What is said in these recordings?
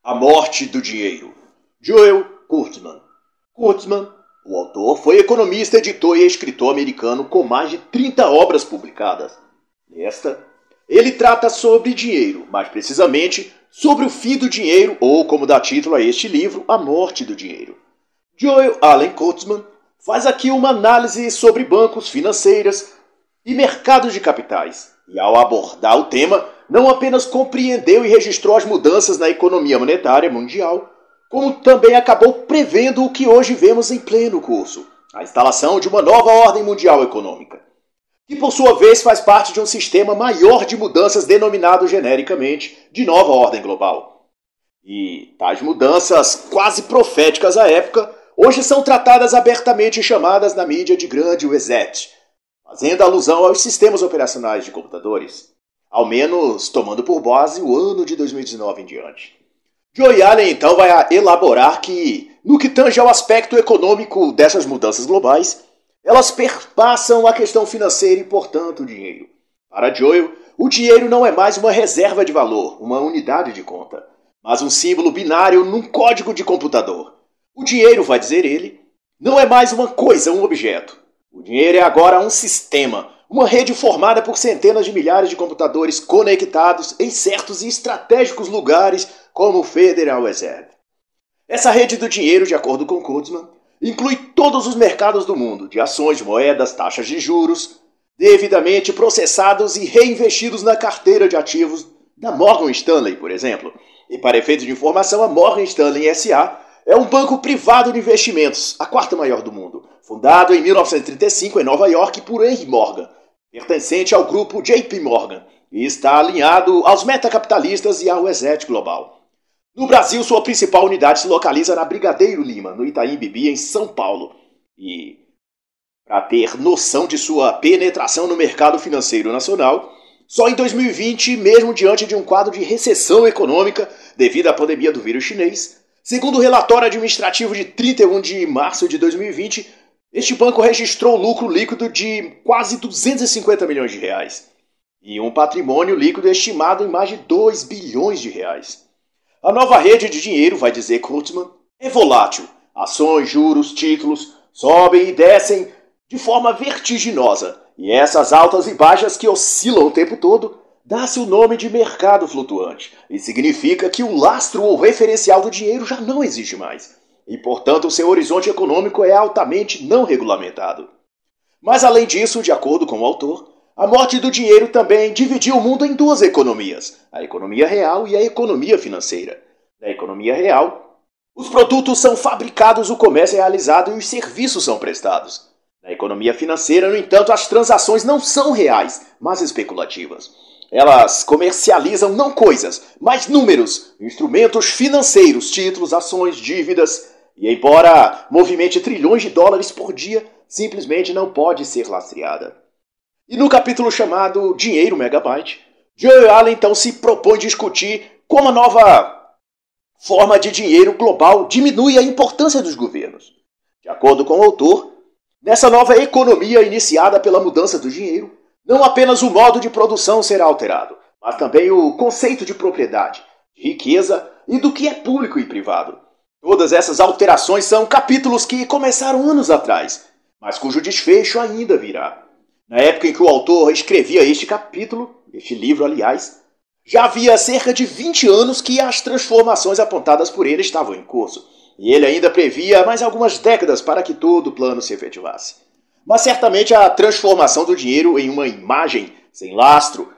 A Morte do Dinheiro, Joel Kurtzman. Kurtzman, o autor, foi economista, editor e escritor americano com mais de 30 obras publicadas. Nesta, ele trata sobre dinheiro, mais precisamente sobre o fim do dinheiro, ou como dá título a este livro, A Morte do Dinheiro. Joel Allen Kurtzman faz aqui uma análise sobre bancos, financeiras e mercados de capitais, e ao abordar o tema, não apenas compreendeu e registrou as mudanças na economia monetária mundial, como também acabou prevendo o que hoje vemos em pleno curso, a instalação de uma nova ordem mundial econômica, que por sua vez faz parte de um sistema maior de mudanças denominado genericamente de nova ordem global. E tais mudanças, quase proféticas à época, hoje são tratadas abertamente e chamadas na mídia de grande reset, fazendo alusão aos sistemas operacionais de computadores, ao menos tomando por base o ano de 2019 em diante. Joel Allen então vai elaborar que, no que tange ao aspecto econômico dessas mudanças globais, elas perpassam a questão financeira e, portanto, o dinheiro. Para Joel, o dinheiro não é mais uma reserva de valor, uma unidade de conta, mas um símbolo binário num código de computador. O dinheiro, vai dizer ele, não é mais uma coisa, um objeto. O dinheiro é agora um sistema, uma rede formada por centenas de milhares de computadores conectados em certos e estratégicos lugares como o Federal Reserve. Essa rede do dinheiro, de acordo com Kurtzman, inclui todos os mercados do mundo, de ações, moedas, taxas de juros, devidamente processados e reinvestidos na carteira de ativos da Morgan Stanley, por exemplo. E para efeitos de informação, a Morgan Stanley S.A. é um banco privado de investimentos, a quarta maior do mundo, fundado em 1935 em Nova York por Henry Morgan, pertencente ao grupo JP Morgan, e está alinhado aos metacapitalistas e ao Reset Global. No Brasil, sua principal unidade se localiza na Brigadeiro Lima, no Itaim Bibi, em São Paulo. E, para ter noção de sua penetração no mercado financeiro nacional, só em 2020, mesmo diante de um quadro de recessão econômica devido à pandemia do vírus chinês, segundo o relatório administrativo de 31 de março de 2020, este banco registrou lucro líquido de quase 250 milhões de reais e um patrimônio líquido estimado em mais de 2 bilhões de reais. A nova rede de dinheiro, vai dizer Kurtzman, é volátil. Ações, juros, títulos sobem e descem de forma vertiginosa. E essas altas e baixas que oscilam o tempo todo, dá-se o nome de mercado flutuante. E significa que o lastro ou referencial do dinheiro já não existe mais. E, portanto, o seu horizonte econômico é altamente não regulamentado. Mas, além disso, de acordo com o autor, a morte do dinheiro também dividiu o mundo em duas economias, a economia real e a economia financeira. Na economia real, os produtos são fabricados, o comércio é realizado e os serviços são prestados. Na economia financeira, no entanto, as transações não são reais, mas especulativas. Elas comercializam não coisas, mas números, instrumentos financeiros, títulos, ações, dívidas, e embora movimente trilhões de dólares por dia, simplesmente não pode ser lastreada. E no capítulo chamado Dinheiro Megabyte, Joel Allen então se propõe discutir como a nova forma de dinheiro global diminui a importância dos governos. De acordo com o autor, nessa nova economia iniciada pela mudança do dinheiro, não apenas o modo de produção será alterado, mas também o conceito de propriedade, de riqueza e do que é público e privado. Todas essas alterações são capítulos que começaram anos atrás, mas cujo desfecho ainda virá. Na época em que o autor escrevia este capítulo, este livro, aliás, já havia cerca de 20 anos que as transformações apontadas por ele estavam em curso, e ele ainda previa mais algumas décadas para que todo o plano se efetivasse. Mas certamente a transformação do dinheiro em uma imagem sem lastro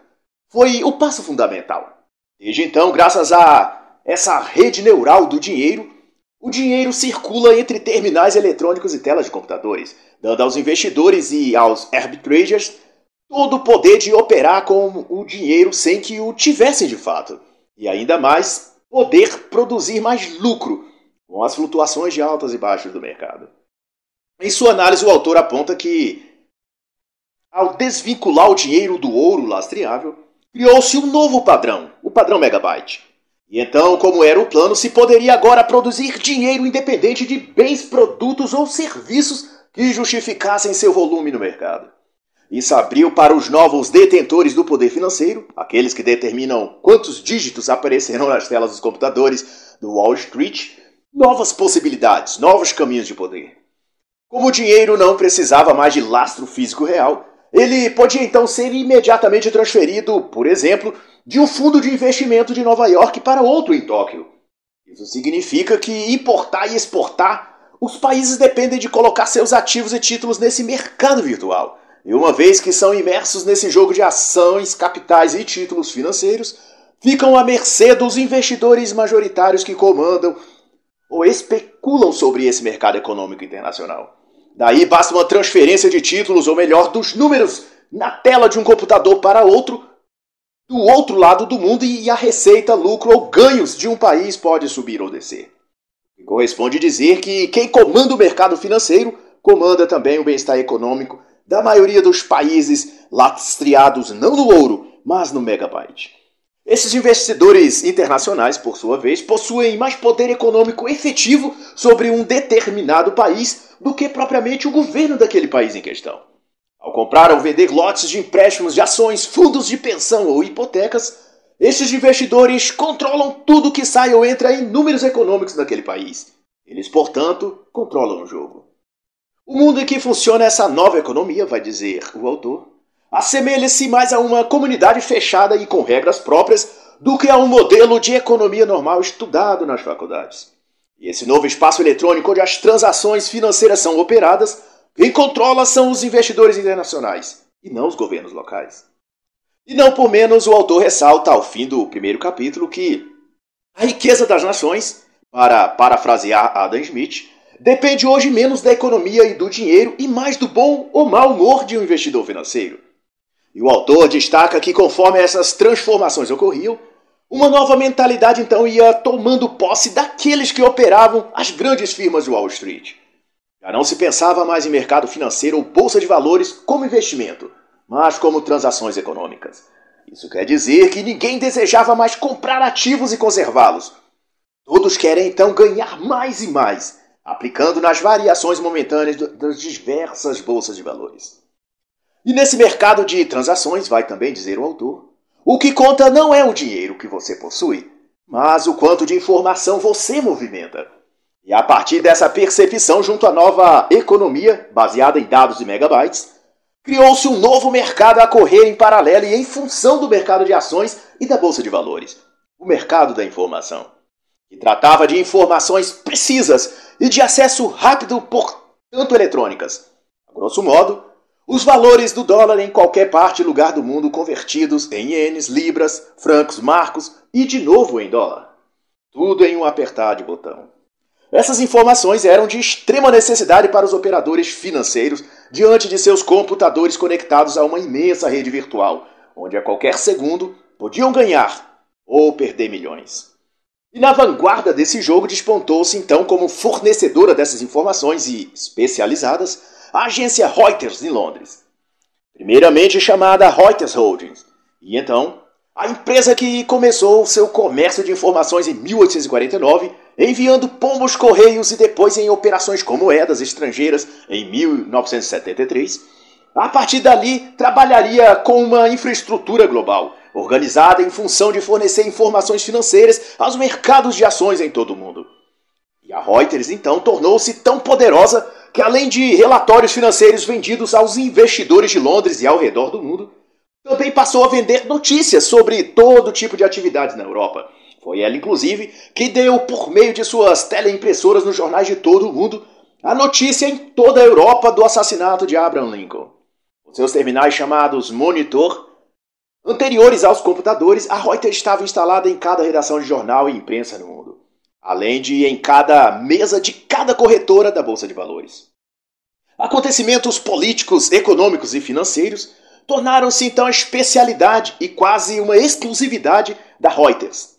foi o passo fundamental. Desde então, graças a essa rede neural do dinheiro, o dinheiro circula entre terminais eletrônicos e telas de computadores, dando aos investidores e aos arbitragers todo o poder de operar com o dinheiro sem que o tivessem de fato. E ainda mais, poder produzir mais lucro com as flutuações de altas e baixas do mercado. Em sua análise, o autor aponta que, ao desvincular o dinheiro do ouro lastreável, criou-se um novo padrão, o padrão Megabyte. E então, como era o plano, se poderia agora produzir dinheiro independente de bens, produtos ou serviços que justificassem seu volume no mercado. Isso abriu para os novos detentores do poder financeiro, aqueles que determinam quantos dígitos aparecerão nas telas dos computadores do Wall Street, novas possibilidades, novos caminhos de poder. Como o dinheiro não precisava mais de lastro físico real, ele podia então ser imediatamente transferido, por exemplo, de um fundo de investimento de Nova York para outro em Tóquio. Isso significa que importar e exportar, os países dependem de colocar seus ativos e títulos nesse mercado virtual. E uma vez que são imersos nesse jogo de ações, capitais e títulos financeiros, ficam à mercê dos investidores majoritários que comandam ou especulam sobre esse mercado econômico internacional. Daí basta uma transferência de títulos, ou melhor, dos números na tela de um computador para outro, do outro lado do mundo, e a receita, lucro ou ganhos de um país pode subir ou descer. E corresponde dizer que quem comanda o mercado financeiro comanda também o bem-estar econômico da maioria dos países lastreados não no ouro, mas no megabyte. Esses investidores internacionais, por sua vez, possuem mais poder econômico efetivo sobre um determinado país do que propriamente o governo daquele país em questão. Ao comprar ou vender lotes de empréstimos de ações, fundos de pensão ou hipotecas, esses investidores controlam tudo que sai ou entra em números econômicos daquele país. Eles, portanto, controlam o jogo. O mundo em que funciona essa nova economia, vai dizer o autor, assemelha-se mais a uma comunidade fechada e com regras próprias do que a um modelo de economia normal estudado nas faculdades. E esse novo espaço eletrônico onde as transações financeiras são operadas, quem controla são os investidores internacionais e não os governos locais. E não por menos o autor ressalta ao fim do primeiro capítulo que a riqueza das nações, para parafrasear Adam Smith, depende hoje menos da economia e do dinheiro e mais do bom ou mau humor de um investidor financeiro. E o autor destaca que conforme essas transformações ocorriam, uma nova mentalidade então ia tomando posse daqueles que operavam as grandes firmas de Wall Street. Já não se pensava mais em mercado financeiro ou bolsa de valores como investimento, mas como transações econômicas. Isso quer dizer que ninguém desejava mais comprar ativos e conservá-los. Todos querem então ganhar mais e mais, aplicando nas variações momentâneas das diversas bolsas de valores. E nesse mercado de transações, vai também dizer o autor, o que conta não é o dinheiro que você possui, mas o quanto de informação você movimenta. E a partir dessa percepção, junto à nova economia, baseada em dados e megabytes, criou-se um novo mercado a correr em paralelo e em função do mercado de ações e da bolsa de valores, o mercado da informação, que tratava de informações precisas e de acesso rápido, portanto eletrônicas. A grosso modo, os valores do dólar em qualquer parte e lugar do mundo convertidos em ienes, libras, francos, marcos e de novo em dólar. Tudo em um apertar de botão. Essas informações eram de extrema necessidade para os operadores financeiros diante de seus computadores conectados a uma imensa rede virtual, onde a qualquer segundo podiam ganhar ou perder milhões. E na vanguarda desse jogo despontou-se então como fornecedora dessas informações e especializadas a agência Reuters em Londres. Primeiramente chamada Reuters Holdings, e então a empresa que começou seu comércio de informações em 1849, enviando pombos correios e depois em operações com moedas estrangeiras em 1973, a partir dali trabalharia com uma infraestrutura global, organizada em função de fornecer informações financeiras aos mercados de ações em todo o mundo. E a Reuters então tornou-se tão poderosa que, além de relatórios financeiros vendidos aos investidores de Londres e ao redor do mundo, também passou a vender notícias sobre todo tipo de atividades na Europa. Foi ela, inclusive, que deu, por meio de suas teleimpressoras nos jornais de todo o mundo, a notícia em toda a Europa do assassinato de Abraham Lincoln. Com seus terminais chamados Monitor, anteriores aos computadores, a Reuters estava instalada em cada redação de jornal e imprensa no mundo, além de em cada mesa de cada corretora da Bolsa de Valores. Acontecimentos políticos, econômicos e financeiros tornaram-se então a especialidade e quase uma exclusividade da Reuters.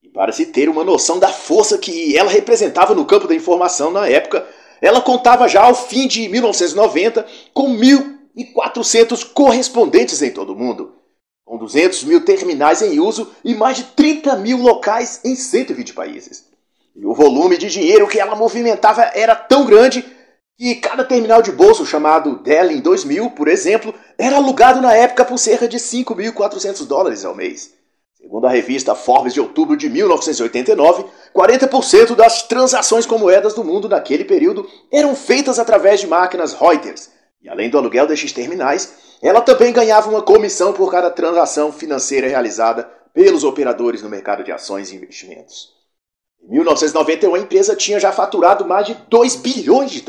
E para se ter uma noção da força que ela representava no campo da informação na época, ela contava já ao fim de 1990 com 1.400 correspondentes em todo o mundo, com 200 mil terminais em uso e mais de 30 mil locais em 120 países. E o volume de dinheiro que ela movimentava era tão grande que cada terminal de bolso chamado Dell em 2000, por exemplo, era alugado na época por cerca de $5.400 ao mês. Segundo a revista Forbes de outubro de 1989, 40% das transações com moedas do mundo naquele período eram feitas através de máquinas Reuters. E além do aluguel destes terminais, ela também ganhava uma comissão por cada transação financeira realizada pelos operadores no mercado de ações e investimentos. Em 1991, a empresa tinha já faturado mais de $2 bilhões.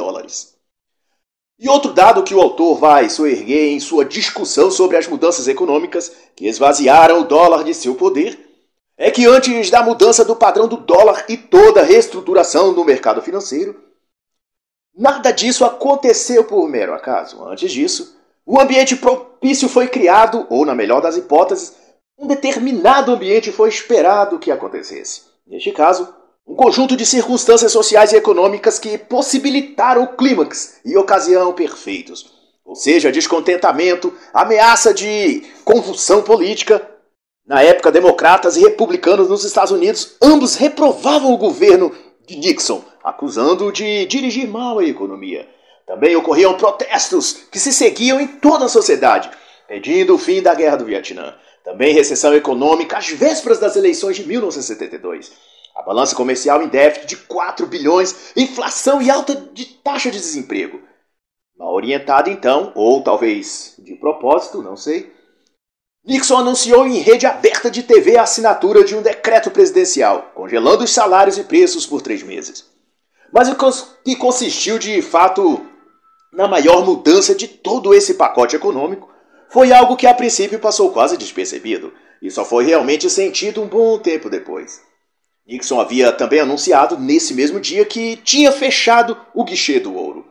E outro dado que o autor vai soerguer em sua discussão sobre as mudanças econômicas que esvaziaram o dólar de seu poder é que antes da mudança do padrão do dólar e toda a reestruturação no mercado financeiro, nada disso aconteceu por mero acaso. Antes disso, o ambiente propício foi criado, ou na melhor das hipóteses, um determinado ambiente foi esperado que acontecesse. Neste caso, um conjunto de circunstâncias sociais e econômicas que possibilitaram o clímax e ocasião perfeitos. Ou seja, descontentamento, ameaça de convulsão política. Na época, democratas e republicanos nos Estados Unidos, ambos reprovavam o governo de Nixon, acusando-o de dirigir mal a economia. Também ocorriam protestos que se seguiam em toda a sociedade, pedindo o fim da Guerra do Vietnã. Também recessão econômica às vésperas das eleições de 1972. A balança comercial em déficit de 4 bilhões, inflação e alta de taxa de desemprego. Mal orientado então, ou talvez de propósito, não sei, Nixon anunciou em rede aberta de TV a assinatura de um decreto presidencial, congelando os salários e preços por 3 meses. Mas o que consistiu de fato na maior mudança de todo esse pacote econômico foi algo que a princípio passou quase despercebido, e só foi realmente sentido um bom tempo depois. Nixon havia também anunciado nesse mesmo dia que tinha fechado o guichê do ouro.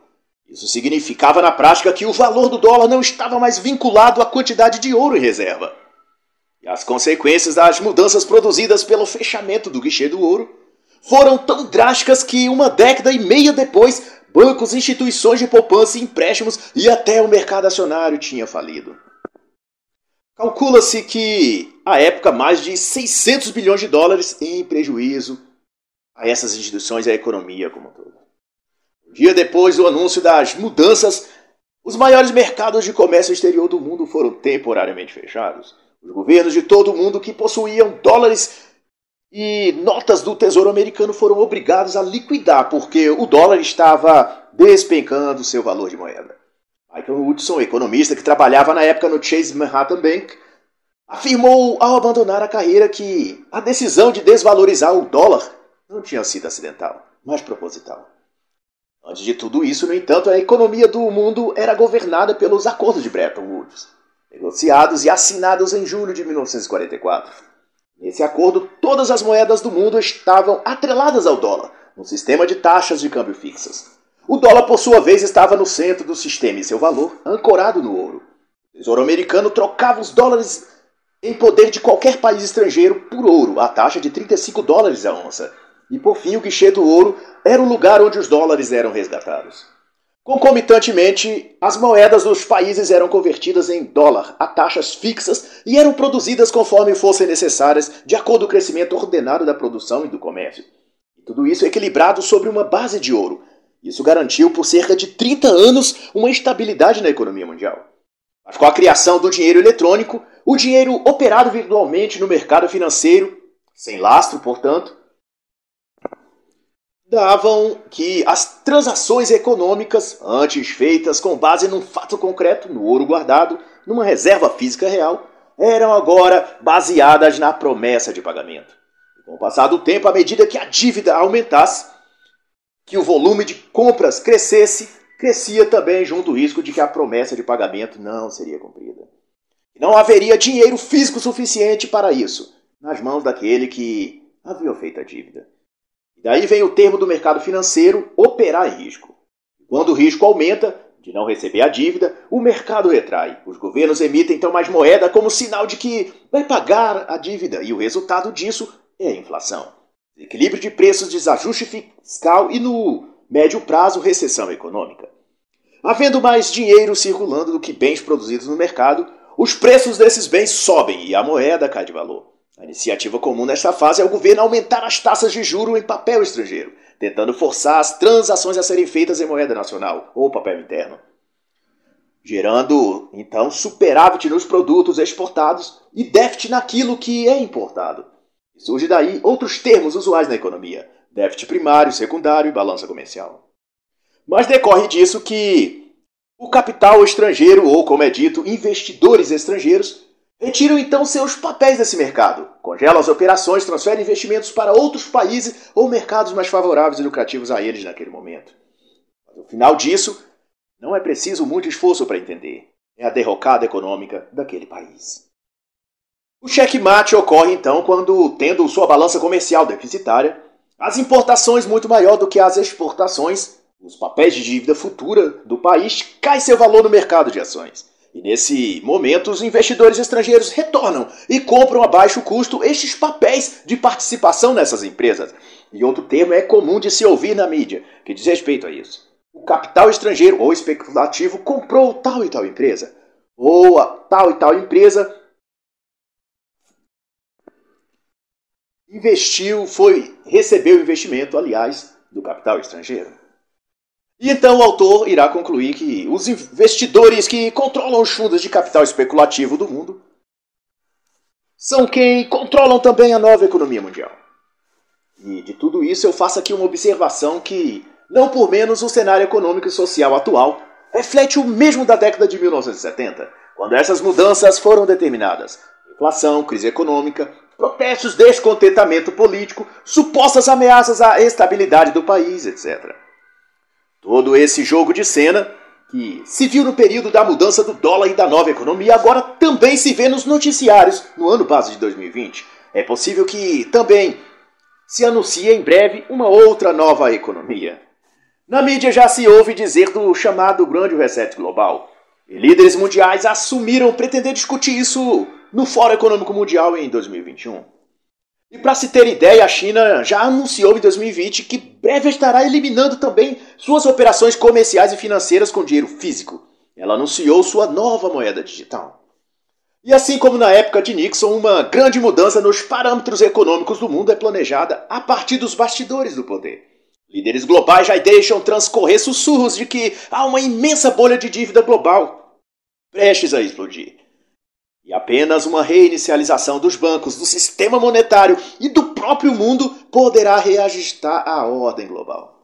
Isso significava na prática que o valor do dólar não estava mais vinculado à quantidade de ouro em reserva. E as consequências das mudanças produzidas pelo fechamento do guichê do ouro foram tão drásticas que 1,5 décadas depois, bancos, instituições de poupança e empréstimos e até o mercado acionário tinha falido. Calcula-se que, à época, mais de $600 bilhões em prejuízo a essas instituições e à economia como um todo. Um dia depois do anúncio das mudanças, os maiores mercados de comércio exterior do mundo foram temporariamente fechados. Os governos de todo o mundo que possuíam dólares e notas do Tesouro Americano foram obrigados a liquidar, porque o dólar estava despencando seu valor de moeda. Michael Hudson, economista que trabalhava na época no Chase Manhattan Bank, afirmou ao abandonar a carreira que a decisão de desvalorizar o dólar não tinha sido acidental, mas proposital. Antes de tudo isso, no entanto, a economia do mundo era governada pelos acordos de Bretton Woods, negociados e assinados em julho de 1944. Nesse acordo, todas as moedas do mundo estavam atreladas ao dólar, num sistema de taxas de câmbio fixas. O dólar, por sua vez, estava no centro do sistema e seu valor ancorado no ouro. O Tesouro Americano trocava os dólares em poder de qualquer país estrangeiro por ouro, à taxa de $35 a onça. E, por fim, o guichê do ouro era o lugar onde os dólares eram resgatados. Concomitantemente, as moedas dos países eram convertidas em dólar a taxas fixas e eram produzidas conforme fossem necessárias, de acordo com o crescimento ordenado da produção e do comércio. E tudo isso equilibrado sobre uma base de ouro. Isso garantiu por cerca de 30 anos uma estabilidade na economia mundial. Mas com a criação do dinheiro eletrônico, o dinheiro operado virtualmente no mercado financeiro, sem lastro, portanto, davam que as transações econômicas, antes feitas com base num fato concreto, no ouro guardado, numa reserva física real, eram agora baseadas na promessa de pagamento. E com o passar do tempo, à medida que a dívida aumentasse, que o volume de compras crescia também junto o risco de que a promessa de pagamento não seria cumprida. E não haveria dinheiro físico suficiente para isso, nas mãos daquele que havia feito a dívida. E daí vem o termo do mercado financeiro, operar em risco. Quando o risco aumenta, de não receber a dívida, o mercado retrai. Os governos emitem então mais moeda como sinal de que vai pagar a dívida, e o resultado disso é a inflação. Equilíbrio de preços, desajuste fiscal e, no médio prazo, recessão econômica. Havendo mais dinheiro circulando do que bens produzidos no mercado, os preços desses bens sobem e a moeda cai de valor. A iniciativa comum nesta fase é o governo aumentar as taxas de juros em papel estrangeiro, tentando forçar as transações a serem feitas em moeda nacional ou papel interno, gerando, então, superávit nos produtos exportados e déficit naquilo que é importado. E surge daí outros termos usuais na economia: déficit primário, secundário e balança comercial. Mas decorre disso que o capital estrangeiro, ou como é dito, investidores estrangeiros, retiram então seus papéis desse mercado, congelam as operações, transferem investimentos para outros países ou mercados mais favoráveis e lucrativos a eles naquele momento. Mas no final disso, não é preciso muito esforço para entender. É a derrocada econômica daquele país. O checkmate ocorre então quando, tendo sua balança comercial deficitária, as importações muito maior do que as exportações, os papéis de dívida futura do país, cai seu valor no mercado de ações. E nesse momento, os investidores estrangeiros retornam e compram a baixo custo estes papéis de participação nessas empresas. E outro termo é comum de se ouvir na mídia, que diz respeito a isso. O capital estrangeiro ou especulativo comprou tal e tal empresa, ou a tal e tal empresa recebeu investimento, aliás, do capital estrangeiro. E então o autor irá concluir que os investidores que controlam os fundos de capital especulativo do mundo são quem controlam também a nova economia mundial. E de tudo isso eu faço aqui uma observação que, não por menos, o cenário econômico e social atual reflete o mesmo da década de 1970, quando essas mudanças foram determinadas. Inflação, crise econômica, protestos, descontentamento político, supostas ameaças à estabilidade do país, etc. Todo esse jogo de cena, que se viu no período da mudança do dólar e da nova economia, agora também se vê nos noticiários no ano base de 2020. É possível que também se anuncie em breve uma outra nova economia. Na mídia já se ouve dizer do chamado Grande Reset Global. E líderes mundiais assumiram pretender discutir isso no Fórum Econômico Mundial em 2021. E para se ter ideia, a China já anunciou em 2020 que breve estará eliminando também suas operações comerciais e financeiras com dinheiro físico. Ela anunciou sua nova moeda digital. E assim como na época de Nixon, uma grande mudança nos parâmetros econômicos do mundo é planejada a partir dos bastidores do poder. Líderes globais já deixam transcorrer sussurros de que há uma imensa bolha de dívida global prestes a explodir. E apenas uma reinicialização dos bancos, do sistema monetário e do próprio mundo poderá reajustar a ordem global.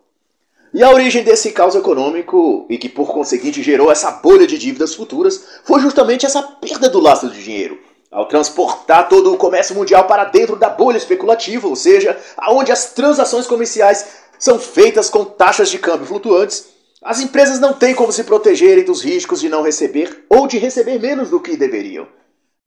E a origem desse caos econômico, e que por conseguinte gerou essa bolha de dívidas futuras, foi justamente essa perda do lastro de dinheiro, ao transportar todo o comércio mundial para dentro da bolha especulativa, ou seja, aonde as transações comerciais são feitas com taxas de câmbio flutuantes. As empresas não têm como se protegerem dos riscos de não receber ou de receber menos do que deveriam.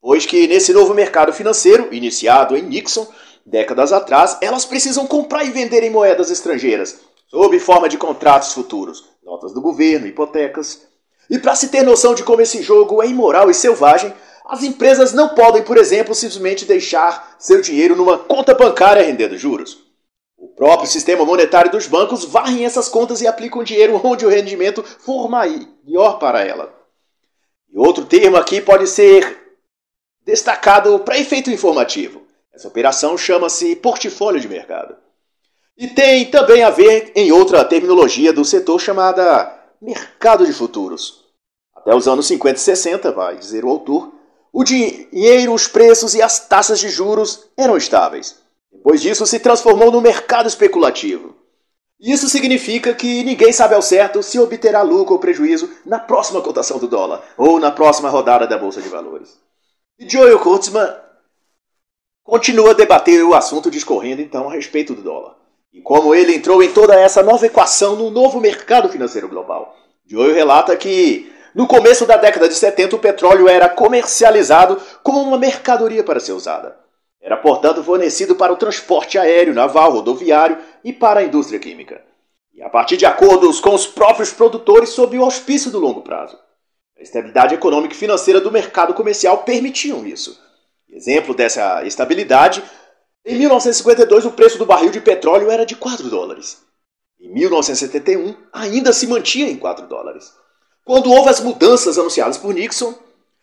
Pois que nesse novo mercado financeiro, iniciado em Nixon, décadas atrás, elas precisam comprar e vender em moedas estrangeiras, sob forma de contratos futuros, notas do governo, hipotecas. E para se ter noção de como esse jogo é imoral e selvagem, as empresas não podem, por exemplo, simplesmente deixar seu dinheiro numa conta bancária rendendo juros. O próprio sistema monetário dos bancos varrem essas contas e aplicam dinheiro onde o rendimento for maior para ela. E outro termo aqui pode ser destacado para efeito informativo. Essa operação chama-se portfólio de mercado. E tem também a ver em outra terminologia do setor chamada mercado de futuros. Até os anos 50 e 60, vai dizer o autor, o dinheiro, os preços e as taxas de juros eram estáveis. Depois disso se transformou no mercado especulativo. Isso significa que ninguém sabe ao certo se obterá lucro ou prejuízo na próxima cotação do dólar ou na próxima rodada da Bolsa de Valores. E Joel Kurtzman continua a debater o assunto discorrendo então a respeito do dólar. E como ele entrou em toda essa nova equação no novo mercado financeiro global. Joel relata que no começo da década de 70 o petróleo era comercializado como uma mercadoria para ser usada. Era, portanto, fornecido para o transporte aéreo, naval, rodoviário e para a indústria química. E a partir de acordos com os próprios produtores sob o auspício do longo prazo. A estabilidade econômica e financeira do mercado comercial permitiam isso. Exemplo dessa estabilidade, em 1952 o preço do barril de petróleo era de $4. Em 1971 ainda se mantinha em $4. Quando houve as mudanças anunciadas por Nixon,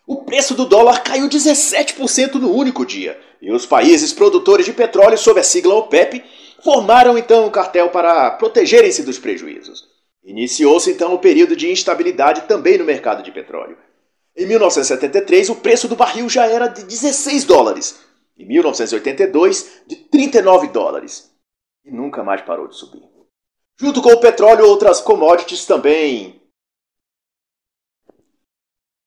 o preço do dólar caiu 17% no único dia. E os países produtores de petróleo sob a sigla OPEP formaram então um cartel para protegerem-se dos prejuízos. Iniciou-se então o período de instabilidade também no mercado de petróleo. Em 1973, o preço do barril já era de $16. Em 1982, de $39. E nunca mais parou de subir. Junto com o petróleo, outras commodities também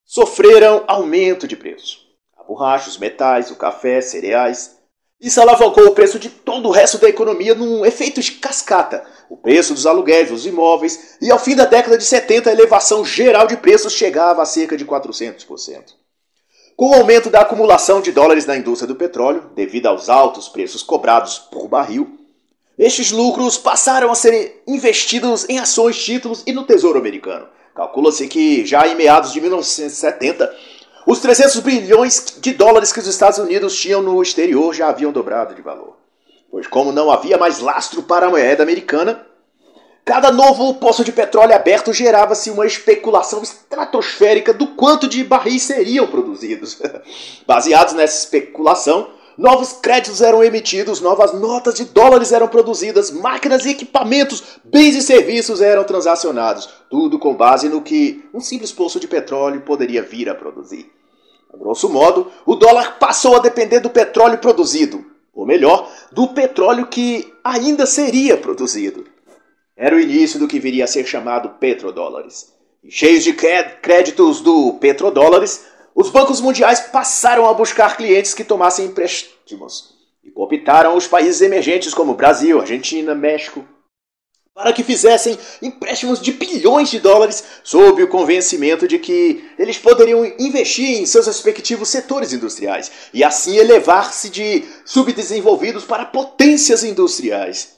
sofreram aumento de preço. A borracha, os metais, o café, cereais. Isso alavancou o preço de todo o resto da economia num efeito de cascata. O preço dos aluguéis, dos imóveis, e ao fim da década de 70 a elevação geral de preços chegava a cerca de 400%. Com o aumento da acumulação de dólares na indústria do petróleo, devido aos altos preços cobrados por barril, estes lucros passaram a ser investidos em ações, títulos e no Tesouro Americano. Calcula-se que já em meados de 1970, os 300 bilhões de dólares que os Estados Unidos tinham no exterior já haviam dobrado de valor. Pois como não havia mais lastro para a moeda americana, cada novo poço de petróleo aberto gerava-se uma especulação estratosférica do quanto de barris seriam produzidos. Baseados nessa especulação, novos créditos eram emitidos, novas notas de dólares eram produzidas, máquinas e equipamentos, bens e serviços eram transacionados, tudo com base no que um simples poço de petróleo poderia vir a produzir. A grosso modo, o dólar passou a depender do petróleo produzido, ou melhor, do petróleo que ainda seria produzido. Era o início do que viria a ser chamado petrodólares. E cheios de créditos do petrodólares, os bancos mundiais passaram a buscar clientes que tomassem empréstimos e cooptaram os países emergentes como Brasil, Argentina, México, para que fizessem empréstimos de bilhões de dólares sob o convencimento de que eles poderiam investir em seus respectivos setores industriais e assim elevar-se de subdesenvolvidos para potências industriais.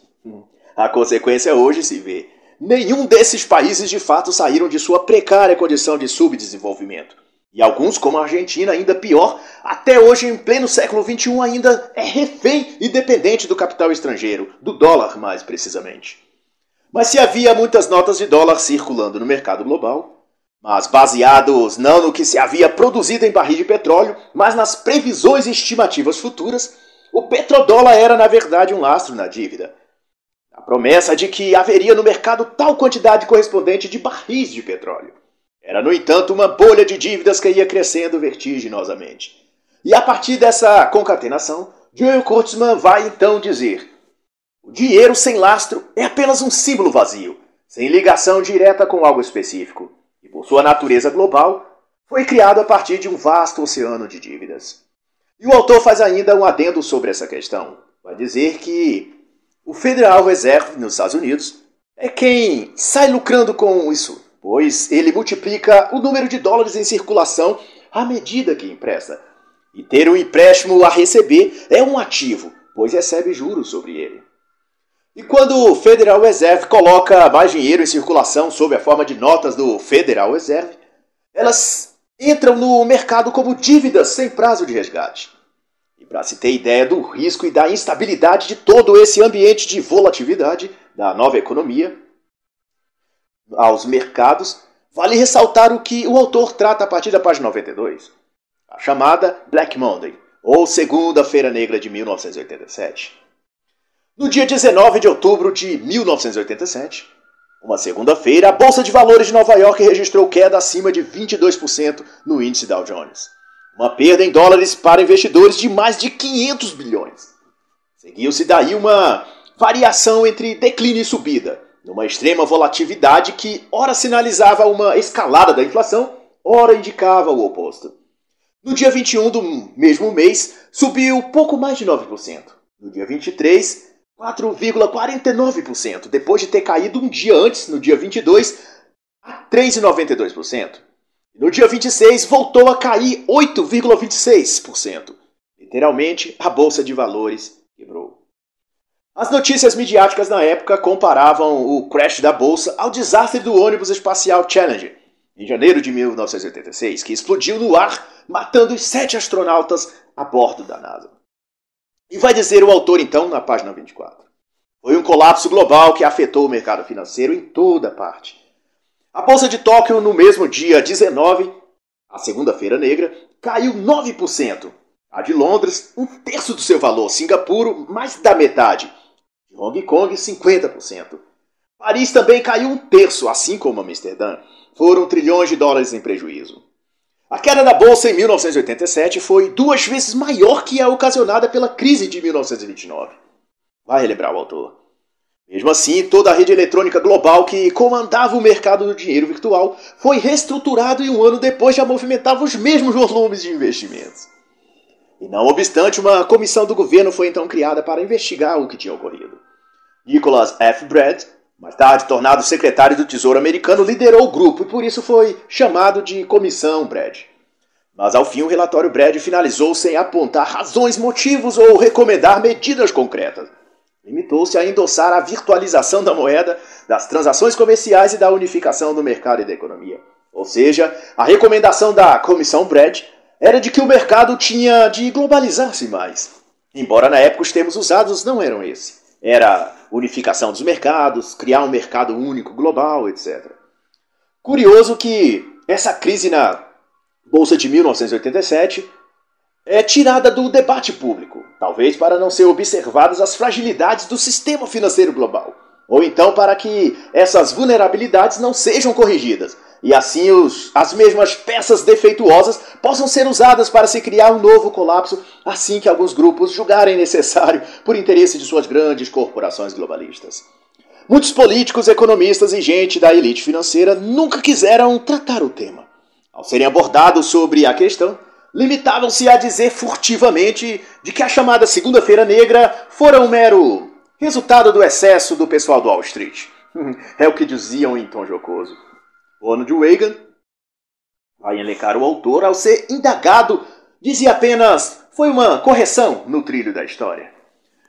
A consequência hoje se vê. Nenhum desses países de fato saíram de sua precária condição de subdesenvolvimento. E alguns, como a Argentina, ainda pior, até hoje, em pleno século XXI, ainda é refém e dependente do capital estrangeiro, do dólar mais precisamente. Mas se havia muitas notas de dólar circulando no mercado global, mas baseados não no que se havia produzido em barris de petróleo, mas nas previsões e estimativas futuras, o petrodólar era, na verdade, um lastro na dívida. A promessa de que haveria no mercado tal quantidade correspondente de barris de petróleo. Era, no entanto, uma bolha de dívidas que ia crescendo vertiginosamente. E a partir dessa concatenação, Joel Kurtzman vai então dizer: o dinheiro sem lastro é apenas um símbolo vazio, sem ligação direta com algo específico, e por sua natureza global, foi criado a partir de um vasto oceano de dívidas. E o autor faz ainda um adendo sobre essa questão. Vai dizer que o Federal Reserve nos Estados Unidos é quem sai lucrando com isso, pois ele multiplica o número de dólares em circulação à medida que empresta. E ter um empréstimo a receber é um ativo, pois recebe juros sobre ele. E quando o Federal Reserve coloca mais dinheiro em circulação sob a forma de notas do Federal Reserve, elas entram no mercado como dívidas sem prazo de resgate. E para se ter ideia do risco e da instabilidade de todo esse ambiente de volatilidade da nova economia aos mercados, vale ressaltar o que o autor trata a partir da página 92, a chamada Black Monday, ou Segunda-feira Negra de 1987. No dia 19 de outubro de 1987, uma segunda-feira, a Bolsa de Valores de Nova York registrou queda acima de 22% no índice Dow Jones. Uma perda em dólares para investidores de mais de 500 bilhões. Seguiu-se daí uma variação entre declínio e subida, numa extrema volatilidade que ora sinalizava uma escalada da inflação, ora indicava o oposto. No dia 21 do mesmo mês, subiu pouco mais de 9%. No dia 23, 4,49%, depois de ter caído um dia antes, no dia 22, a 3,92%. No dia 26, voltou a cair 8,26%. Literalmente, a Bolsa de Valores quebrou. As notícias midiáticas na época comparavam o crash da Bolsa ao desastre do ônibus espacial Challenger, em janeiro de 1986, que explodiu no ar, matando os 7 astronautas a bordo da NASA. E vai dizer o autor, então, na página 24. Foi um colapso global que afetou o mercado financeiro em toda parte. A Bolsa de Tóquio, no mesmo dia 19, a segunda-feira negra, caiu 9%. A de Londres, um terço do seu valor. Singapura, mais da metade. Hong Kong 50%. Paris também caiu 1/3, assim como Amsterdã. Foram trilhões de dólares em prejuízo. A queda da bolsa em 1987 foi 2 vezes maior que a ocasionada pela crise de 1929. Vai relembrar o autor. Mesmo assim, toda a rede eletrônica global que comandava o mercado do dinheiro virtual foi reestruturado e 1 ano depois já movimentava os mesmos volumes de investimentos. E não obstante, uma comissão do governo foi então criada para investigar o que tinha ocorrido. Nicholas F. Brad, mais tarde tornado secretário do Tesouro americano, liderou o grupo e por isso foi chamado de Comissão Brad. Mas ao fim o relatório Brad finalizou sem apontar razões, motivos ou recomendar medidas concretas. Limitou-se a endossar a virtualização da moeda, das transações comerciais e da unificação do mercado e da economia. Ou seja, a recomendação da Comissão Brad era de que o mercado tinha de globalizar-se mais. Embora na época os termos usados não eram esses. Era unificação dos mercados, criar um mercado único global, etc. Curioso que essa crise na Bolsa de 1987 é tirada do debate público, talvez para não ser observadas as fragilidades do sistema financeiro global, ou então para que essas vulnerabilidades não sejam corrigidas, e assim as mesmas peças defeituosas possam ser usadas para se criar um novo colapso assim que alguns grupos julgarem necessário por interesse de suas grandes corporações globalistas. Muitos políticos, economistas e gente da elite financeira nunca quiseram tratar o tema. Ao serem abordados sobre a questão, limitavam-se a dizer furtivamente de que a chamada Segunda-feira Negra fora um mero resultado do excesso do pessoal do Wall Street. É o que diziam em tom jocoso. Ronald Reagan, vai elencar o autor, ao ser indagado, dizia apenas: foi uma correção no trilho da história.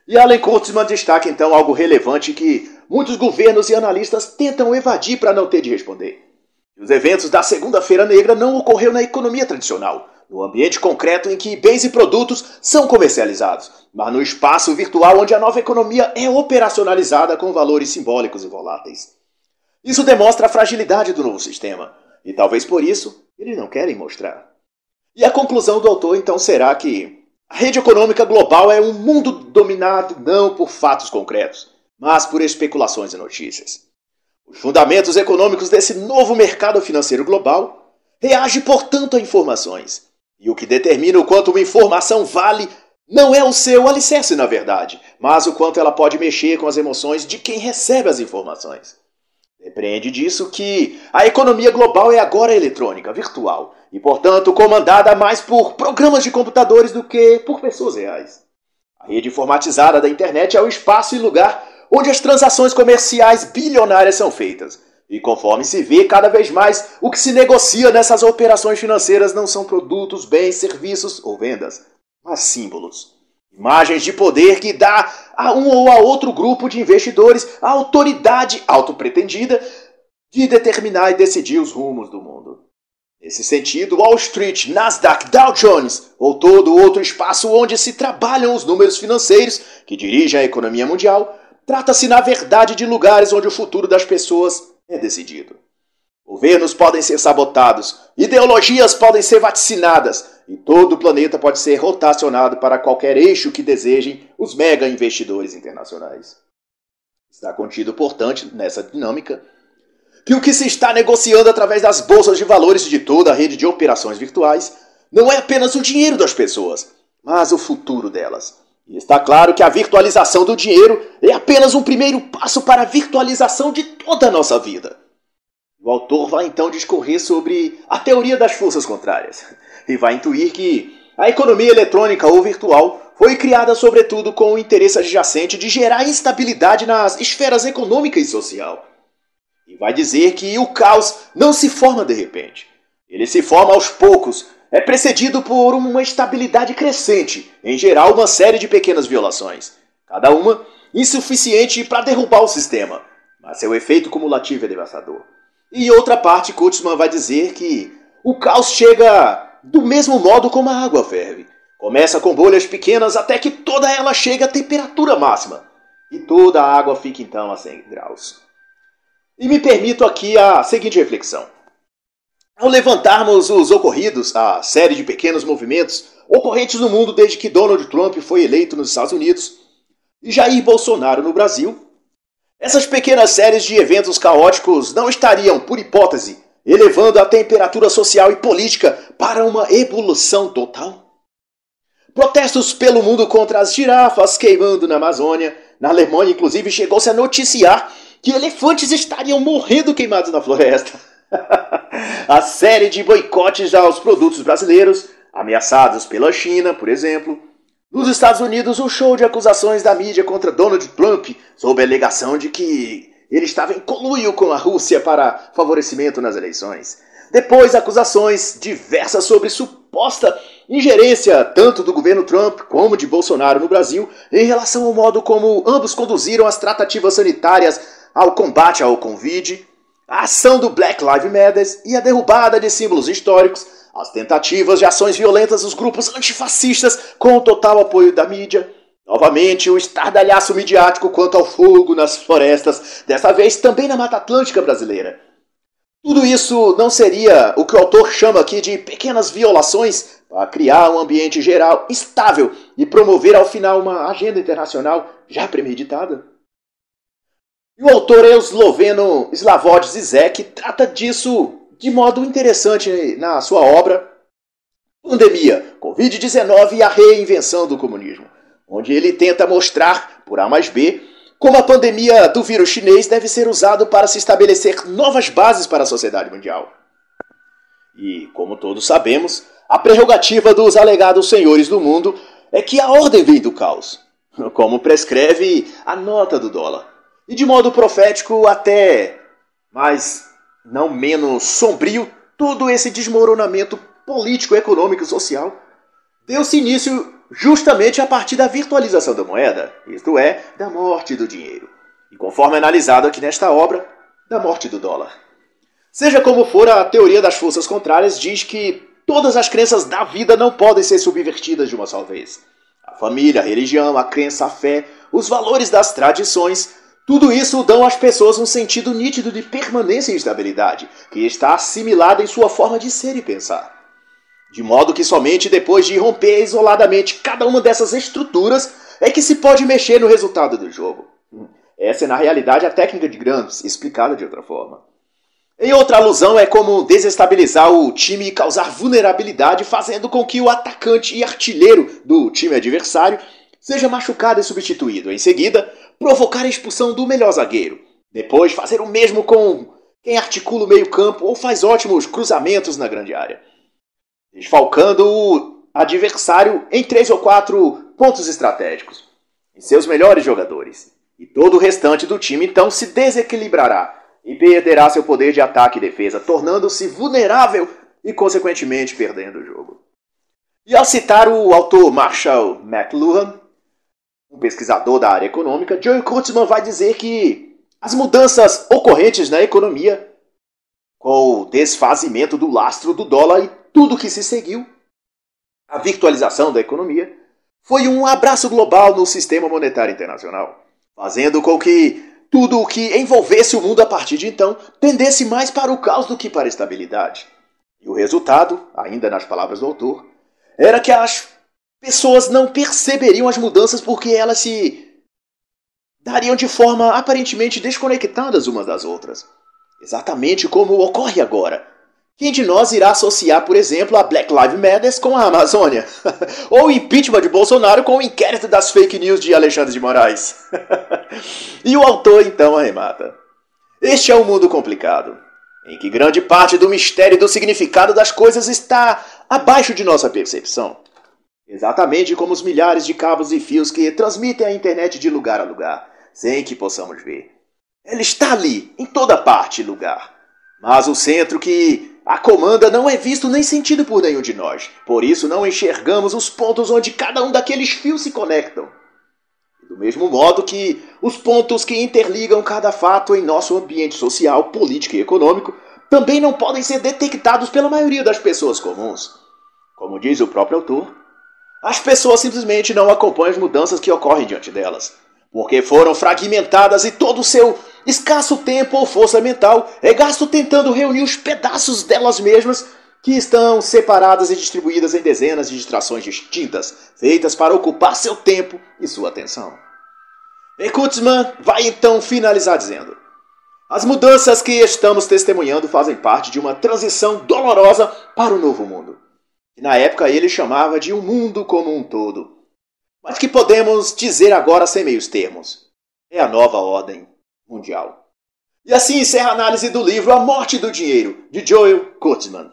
E Alan Kurtzman destaca então algo relevante que muitos governos e analistas tentam evadir para não ter de responder. Os eventos da Segunda-feira Negra não ocorreram na economia tradicional, no ambiente concreto em que bens e produtos são comercializados, mas no espaço virtual onde a nova economia é operacionalizada com valores simbólicos e voláteis. Isso demonstra a fragilidade do novo sistema, e talvez por isso eles não querem mostrar. E a conclusão do autor então será que a rede econômica global é um mundo dominado não por fatos concretos, mas por especulações e notícias. Os fundamentos econômicos desse novo mercado financeiro global reagem, portanto, a informações. E o que determina o quanto uma informação vale não é o seu alicerce, na verdade, mas o quanto ela pode mexer com as emoções de quem recebe as informações. Depreende disso que a economia global é agora eletrônica, virtual, e, portanto, comandada mais por programas de computadores do que por pessoas reais. A rede informatizada da internet é o espaço e lugar onde as transações comerciais bilionárias são feitas. E conforme se vê cada vez mais, o que se negocia nessas operações financeiras não são produtos, bens, serviços ou vendas, mas símbolos. Imagens de poder que dá a um ou a outro grupo de investidores a autoridade autopretendida de determinar e decidir os rumos do mundo. Nesse sentido, Wall Street, Nasdaq, Dow Jones ou todo outro espaço onde se trabalham os números financeiros que dirigem a economia mundial, trata-se na verdade de lugares onde o futuro das pessoas é decidido. Governos podem ser sabotados, ideologias podem ser vaticinadas e todo o planeta pode ser rotacionado para qualquer eixo que desejem os mega investidores internacionais. Está contido, portanto, nessa dinâmica, que o que se está negociando através das bolsas de valores de toda a rede de operações virtuais não é apenas o dinheiro das pessoas, mas o futuro delas. E está claro que a virtualização do dinheiro é apenas um primeiro passo para a virtualização de toda a nossa vida. O autor vai então discorrer sobre a teoria das forças contrárias e vai intuir que a economia eletrônica ou virtual foi criada sobretudo com o interesse adjacente de gerar instabilidade nas esferas econômica e social. E vai dizer que o caos não se forma de repente. Ele se forma aos poucos, é precedido por uma estabilidade crescente, em geral uma série de pequenas violações, cada uma insuficiente para derrubar o sistema, mas seu efeito cumulativo é devastador. E em outra parte, Kurtzman vai dizer que o caos chega do mesmo modo como a água ferve. Começa com bolhas pequenas até que toda ela chega à temperatura máxima. E toda a água fica então a 100 graus. E me permito aqui a seguinte reflexão. Ao levantarmos os ocorridos, a série de pequenos movimentos ocorrentes no mundo desde que Donald Trump foi eleito nos Estados Unidos, e Jair Bolsonaro no Brasil, essas pequenas séries de eventos caóticos não estariam, por hipótese, elevando a temperatura social e política para uma ebulição total? Protestos pelo mundo contra as girafas queimando na Amazônia. Na Alemanha, inclusive, chegou-se a noticiar que elefantes estariam morrendo queimados na floresta. A série de boicotes aos produtos brasileiros, ameaçados pela China, por exemplo. Nos Estados Unidos, o show de acusações da mídia contra Donald Trump, sob a alegação de que ele estava em conluio com a Rússia para favorecimento nas eleições. Depois, acusações diversas sobre suposta ingerência tanto do governo Trump como de Bolsonaro no Brasil em relação ao modo como ambos conduziram as tratativas sanitárias ao combate ao Covid, a ação do Black Lives Matter e a derrubada de símbolos históricos, as tentativas de ações violentas dos grupos antifascistas com o total apoio da mídia. Novamente, o estardalhaço midiático quanto ao fogo nas florestas, desta vez também na Mata Atlântica brasileira. Tudo isso não seria o que o autor chama aqui de pequenas violações para criar um ambiente geral estável e promover ao final uma agenda internacional já premeditada? E o autor esloveno Slavoj Zizek trata disso de modo interessante na sua obra Pandemia, Covid-19 e a Reinvenção do Comunismo, onde ele tenta mostrar, por A mais B, como a pandemia do vírus chinês deve ser usado para se estabelecer novas bases para a sociedade mundial. E, como todos sabemos, a prerrogativa dos alegados senhores do mundo é que a ordem vem do caos, como prescreve a nota do dólar. E de modo profético até, mas não menos sombrio, todo esse desmoronamento político, econômico e social deu-se início justamente a partir da virtualização da moeda, isto é, da morte do dinheiro. E conforme analisado aqui nesta obra, da morte do dólar. Seja como for, a teoria das forças contrárias diz que todas as crenças da vida não podem ser subvertidas de uma só vez. A família, a religião, a crença, a fé, os valores das tradições, tudo isso dão às pessoas um sentido nítido de permanência e estabilidade, que está assimilado em sua forma de ser e pensar. De modo que somente depois de romper isoladamente cada uma dessas estruturas é que se pode mexer no resultado do jogo. Essa é na realidade a técnica de Gramsci, explicada de outra forma. Em outra alusão é como desestabilizar o time e causar vulnerabilidade, fazendo com que o atacante e artilheiro do time adversário seja machucado e substituído. Em seguida, provocar a expulsão do melhor zagueiro. Depois, fazer o mesmo com quem articula o meio-campo ou faz ótimos cruzamentos na grande área, desfalcando o adversário em 3 ou 4 pontos estratégicos, em seus melhores jogadores. E todo o restante do time então se desequilibrará e perderá seu poder de ataque e defesa, tornando-se vulnerável e, consequentemente, perdendo o jogo. E ao citar o autor Marshall McLuhan, um pesquisador da área econômica, Joel Kurtzman vai dizer que as mudanças ocorrentes na economia, com o desfazimento do lastro do dólar e tudo que se seguiu, a virtualização da economia, foi um abraço global no sistema monetário internacional, fazendo com que tudo o que envolvesse o mundo a partir de então tendesse mais para o caos do que para a estabilidade. E o resultado, ainda nas palavras do autor, era que as pessoas não perceberiam as mudanças porque elas se dariam de forma aparentemente desconectadas umas das outras. Exatamente como ocorre agora. Quem de nós irá associar, por exemplo, a Black Lives Matter com a Amazônia? Ou o impeachment de Bolsonaro com o inquérito das fake news de Alexandre de Moraes? E o autor então arremata: este é um mundo complicado, em que grande parte do mistério e do significado das coisas está abaixo de nossa percepção. Exatamente como os milhares de cabos e fios que transmitem a internet de lugar a lugar, sem que possamos ver. Ela está ali, em toda parte e lugar. Mas o centro que a comanda não é visto nem sentido por nenhum de nós. Por isso não enxergamos os pontos onde cada um daqueles fios se conectam. Do mesmo modo que os pontos que interligam cada fato em nosso ambiente social, político e econômico também não podem ser detectados pela maioria das pessoas comuns. Como diz o próprio autor, as pessoas simplesmente não acompanham as mudanças que ocorrem diante delas, porque foram fragmentadas e todo o seu escasso tempo ou força mental é gasto tentando reunir os pedaços delas mesmas que estão separadas e distribuídas em dezenas de distrações distintas, feitas para ocupar seu tempo e sua atenção. E Kurtzman vai então finalizar dizendo: as mudanças que estamos testemunhando fazem parte de uma transição dolorosa para o novo mundo, que na época ele chamava de um mundo como um todo, mas que podemos dizer agora sem meios termos: é a nova ordem mundial. E assim encerra a análise do livro A Morte do Dinheiro, de Joel Kurtzman.